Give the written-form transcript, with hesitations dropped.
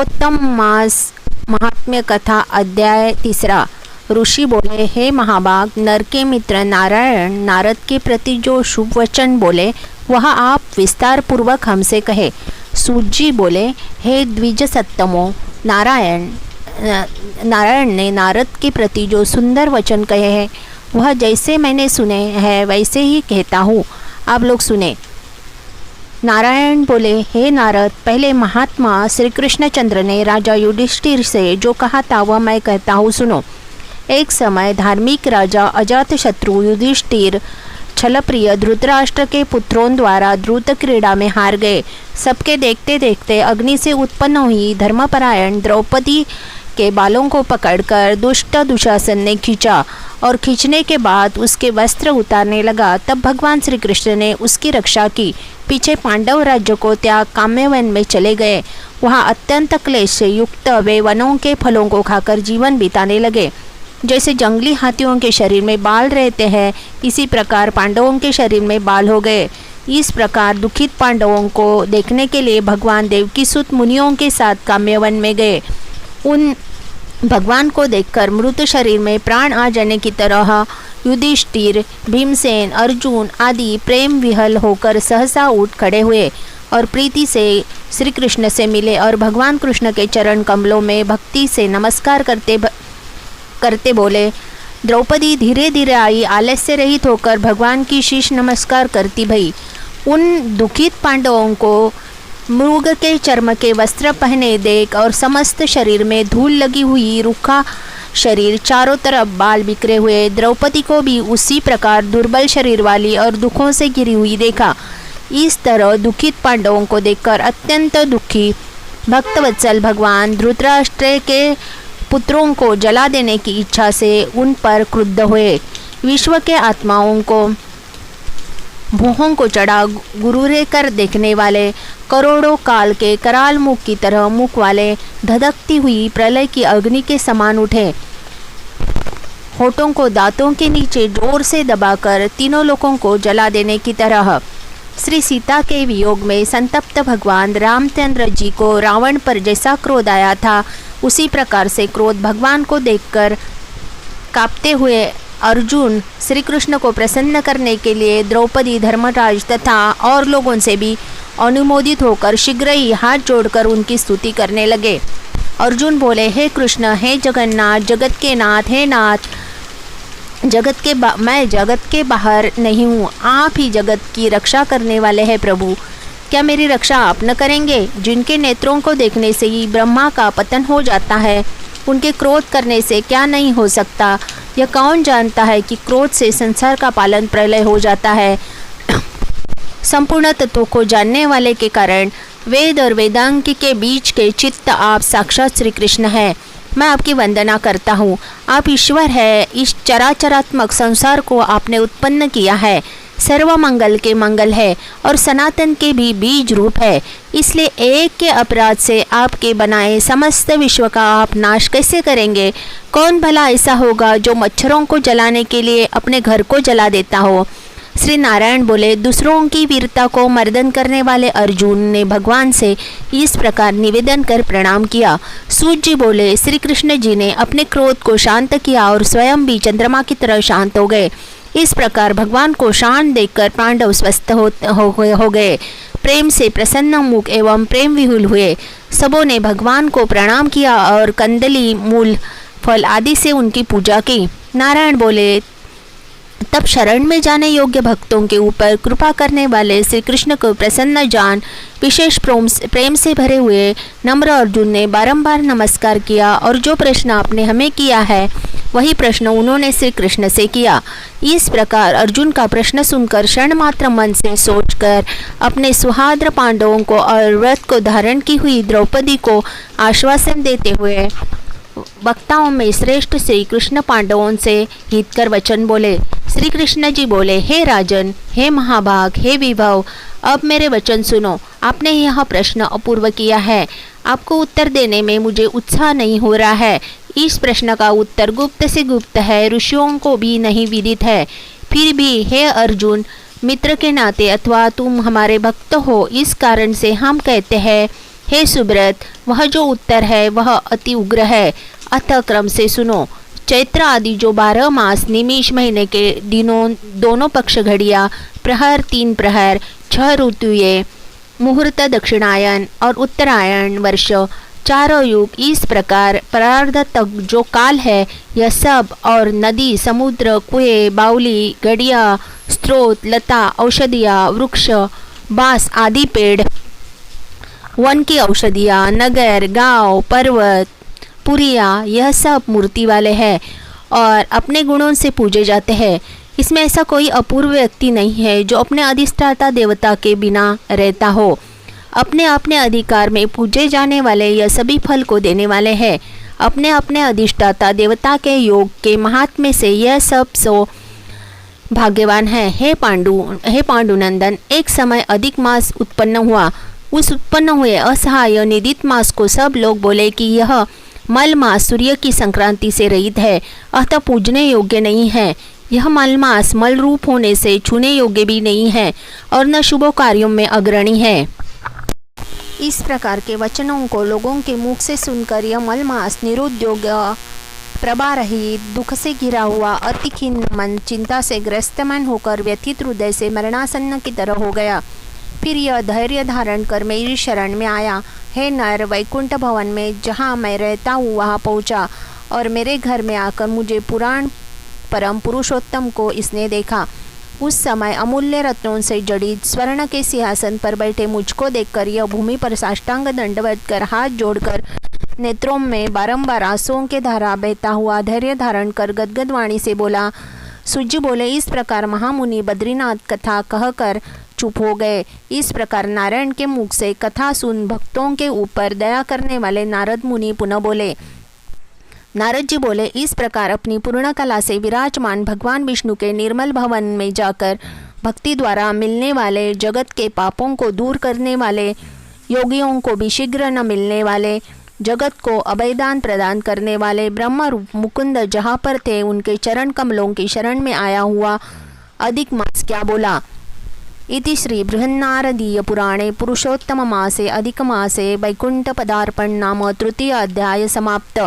पुरुषोत्तम मास महात्म्य कथा अध्याय 3। ऋषि बोले, हे महाभाग, नर के मित्र नारायण नारद के प्रति जो शुभ वचन बोले वह आप विस्तार पूर्वक हमसे कहे। सूत जी बोले, हे द्विज सत्तमो, नारायण ने नारद के प्रति जो सुंदर वचन कहे हैं वह जैसे मैंने सुने हैं वैसे ही कहता हूँ, आप लोग सुने। नारायण बोले, हे नारद, पहले महात्मा श्री कृष्णचंद्र ने राजा युधिष्ठिर से जो कहा था वह मैं कहता हूँ, सुनो। एक समय धार्मिक राजा अजातशत्रु युधिष्ठिर छलप्रिय धृतराष्ट्र के पुत्रों द्वारा द्रुत क्रीड़ा में हार गए। सबके देखते देखते अग्नि से उत्पन्न हुई धर्मपरायण द्रौपदी के बालों को पकड़कर दुष्ट दुशासन ने खींचा और खींचने के बाद उसके वस्त्र उतारने लगा। तब भगवान श्री कृष्ण ने उसकी रक्षा की। पीछे पांडव राज्य को त्याग काम्यवन में चले गए। वहाँ अत्यंत क्लेश से युक्त वे वनों के फलों को खाकर जीवन बिताने लगे। जैसे जंगली हाथियों के शरीर में बाल रहते हैं, इसी प्रकार पांडवों के शरीर में बाल हो गए। इस प्रकार दुखित पांडवों को देखने के लिए भगवान देवकीसुत मुनियों के साथ काम्यवन में गए। उन भगवान को देखकर मृत शरीर में प्राण आ जाने की तरह युधिष्ठिर, भीमसेन, अर्जुन आदि प्रेम विहल होकर सहसा उठ खड़े हुए और प्रीति से श्री कृष्ण से मिले और भगवान कृष्ण के चरण कमलों में भक्ति से नमस्कार करते बोले। द्रौपदी धीरे धीरे आई, आलस्य रहित होकर भगवान की शीश नमस्कार करती भई। उन दुखित पांडवों को मृग के चर्म के वस्त्र पहने देख और समस्त शरीर में धूल लगी हुई, रूखा शरीर, चारों तरफ बाल बिखरे हुए द्रौपदी को भी उसी प्रकार दुर्बल शरीर वाली और दुखों से घिरी हुई देखा। इस तरह दुखित पांडवों को देखकर अत्यंत दुखी भक्तवत्सल भगवान धृतराष्ट्र के पुत्रों को जला देने की इच्छा से उन पर क्रुद्ध हुए। विश्व के आत्माओं को भूहों को चढ़ा गुरुरे कर देखने वाले करोड़ों काल के कराल मुख की तरह मुख वाले धधकती हुई प्रलय की अग्नि के समान उठे। होठों को दांतों के नीचे जोर से दबाकर तीनों लोगों को जला देने की तरह। श्री सीता के वियोग में संतप्त भगवान रामचंद्र जी को रावण पर जैसा क्रोध आया था, उसी प्रकार से क्रोध भगवान को देखकर कांपते हुए अर्जुन श्री कृष्ण को प्रसन्न करने के लिए द्रौपदी, धर्मराज तथा और लोगों से भी अनुमोदित होकर शीघ्र ही हाथ जोड़कर उनकी स्तुति करने लगे। अर्जुन बोले, हे कृष्ण, हे जगन्नाथ, जगत के नाथ, हे नाथ, मैं जगत के बाहर नहीं हूँ, आप ही जगत की रक्षा करने वाले हैं प्रभु। क्या मेरी रक्षा आप न करेंगे? जिनके नेत्रों को देखने से ही ब्रह्मा का पतन हो जाता है, उनके क्रोध करने से क्या नहीं हो सकता? यह कौन जानता है कि क्रोध से संसार का पालन प्रलय हो जाता है? संपूर्ण तत्वों को जानने वाले के कारण वेद और वेदांग के बीच के चित्त आप साक्षात श्री कृष्ण हैं। मैं आपकी वंदना करता हूँ। आप ईश्वर है। इस चराचरात्मक संसार को आपने उत्पन्न किया है। सर्व मंगल के मंगल है और सनातन के भी बीज रूप है। इसलिए एक के अपराध से आपके बनाए समस्त विश्व का आप नाश कैसे करेंगे? कौन भला ऐसा होगा जो मच्छरों को जलाने के लिए अपने घर को जला देता हो? श्री नारायण बोले, दूसरों की वीरता को मर्दन करने वाले अर्जुन ने भगवान से इस प्रकार निवेदन कर प्रणाम किया। सूत जी बोले, श्री कृष्ण जी ने अपने क्रोध को शांत किया और स्वयं भी चंद्रमा की तरह शांत हो गए। इस प्रकार भगवान को शांत देखकर पांडव स्वस्थ हो गए। प्रेम से प्रसन्न मुख एवं प्रेम विहुल हुए। सबों ने भगवान को प्रणाम किया और कंदली, मूल, फल आदि से उनकी पूजा की। नारायण बोले, तब शरण में जाने योग्य भक्तों के ऊपर कृपा करने वाले श्री कृष्ण को प्रसन्न जान विशेष प्रेम से भरे हुए नम्र अर्जुन ने बारंबार नमस्कार किया और जो प्रश्न आपने हमें किया है वही प्रश्न उन्होंने श्री कृष्ण से किया। इस प्रकार अर्जुन का प्रश्न सुनकर क्षण मात्र मन से सोचकर अपने सुहाद्र पांडवों को और व्रत को धारण की हुई द्रौपदी को आश्वासन देते हुए वक्ताओं में श्रेष्ठ श्री कृष्ण पांडवों से हितकर वचन बोले। श्री कृष्ण जी बोले, हे राजन, हे महाभाग, हे विभव, अब मेरे वचन सुनो। आपने यह प्रश्न अपूर्व किया है। आपको उत्तर देने में मुझे उत्साह नहीं हो रहा है। इस प्रश्न का उत्तर गुप्त से गुप्त है, ऋषियों को भी नहीं विदित है। फिर भी हे अर्जुन, मित्र के नाते अथवा तुम हमारे भक्त हो, इस कारण से हम कहते हैं, हे सुब्रत, वह जो उत्तर है वह अति उग्र है, अतः क्रम से सुनो। चैत्र आदि जो 12 मास निमिष महीने के दिनों दोनों पक्ष घड़िया, प्रहर 3 प्रहर, 6 ऋतुएं, मुहूर्त दक्षिणायन और उत्तरायण वर्ष, 4 युग, इस प्रकार प्रारब्ध तक जो काल है यह सब, और नदी, समुद्र, कुएं, बावली, गड़िया, स्रोत, लता, औषधिया, वृक्ष, बांस आदि पेड़, वन की औषधियाँ, नगर, गांव, पर्वत, पुरिया, यह सब मूर्ति वाले हैं और अपने गुणों से पूजे जाते हैं। इसमें ऐसा कोई अपूर्व व्यक्ति नहीं है जो अपने अधिष्ठाता देवता के बिना रहता हो। अपने अपने अधिकार में पूजे जाने वाले यह सभी फल को देने वाले हैं। अपने अपने अधिष्ठाता देवता के योग के महात्म्य से यह सब सो भाग्यवान है। हे पांडुनंदन, एक समय अधिक मास उत्पन्न हुआ। उस उत्पन्न हुए असहाय निदित मास को सब लोग बोले कि यह मल मास सूर्य की संक्रांति से रहित है, अतः पूजने योग्य नहीं है। यह मल मास मल रूप होने से छूने योग्य भी नहीं है और न शुभ कार्यों में अग्रणी है। इस प्रकार के वचनों को लोगों के मुख से सुनकर यह मल मास निरुद्योग, प्रभा रहित, दुख से घिरा हुआ, अति खिन्न मन, चिंता से ग्रस्त मन होकर व्यथित हृदय से मरणासन्न की तरह हो गया। फिर यह धैर्य धारण कर मेरी शरण में आया। हे नर, वैकुंठ भवन में जहाँ मैं रहता हूँ वहाँ पहुँचा और मेरे घर में आकर मुझे पुराण परम पुरुषोत्तम को इसने देखा। उस समय अमूल्य रत्नों से जड़ित स्वर्ण के सिंहासन पर बैठे मुझको देखकर यह भूमि पर साष्टांग दंडवत कर हाथ जोड़कर नेत्रों में बारंबार आंसुओं के धारा बहता हुआ धैर्य धारण कर गदगद वाणी से बोला। सूर्य बोले, इस प्रकार महामुनि बद्रीनाथ कथा कहकर चुप हो गए। इस प्रकार नारायण के मुख से कथा सुन भक्तों के ऊपर दया करने वाले नारद मुनि पुनः बोले। नारद जी बोले, इस प्रकार अपनी पूर्ण कला से विराजमान भगवान विष्णु के निर्मल भवन में जाकर भक्ति द्वारा मिलने वाले, जगत के पापों को दूर करने वाले, योगियों को भी शीघ्र न मिलने वाले, जगत को अभयदान प्रदान करने वाले ब्रह्म रूप मुकुंद जहाँ पर थे उनके चरण कमलों की शरण में आया हुआ अधिक मास क्या बोला। इति श्री बृहन्नारदीय पुराणे पुरुषोत्तम मासे अधिक मासे वैकुंठ पदार्पण नाम तृतीय अध्याय समाप्त।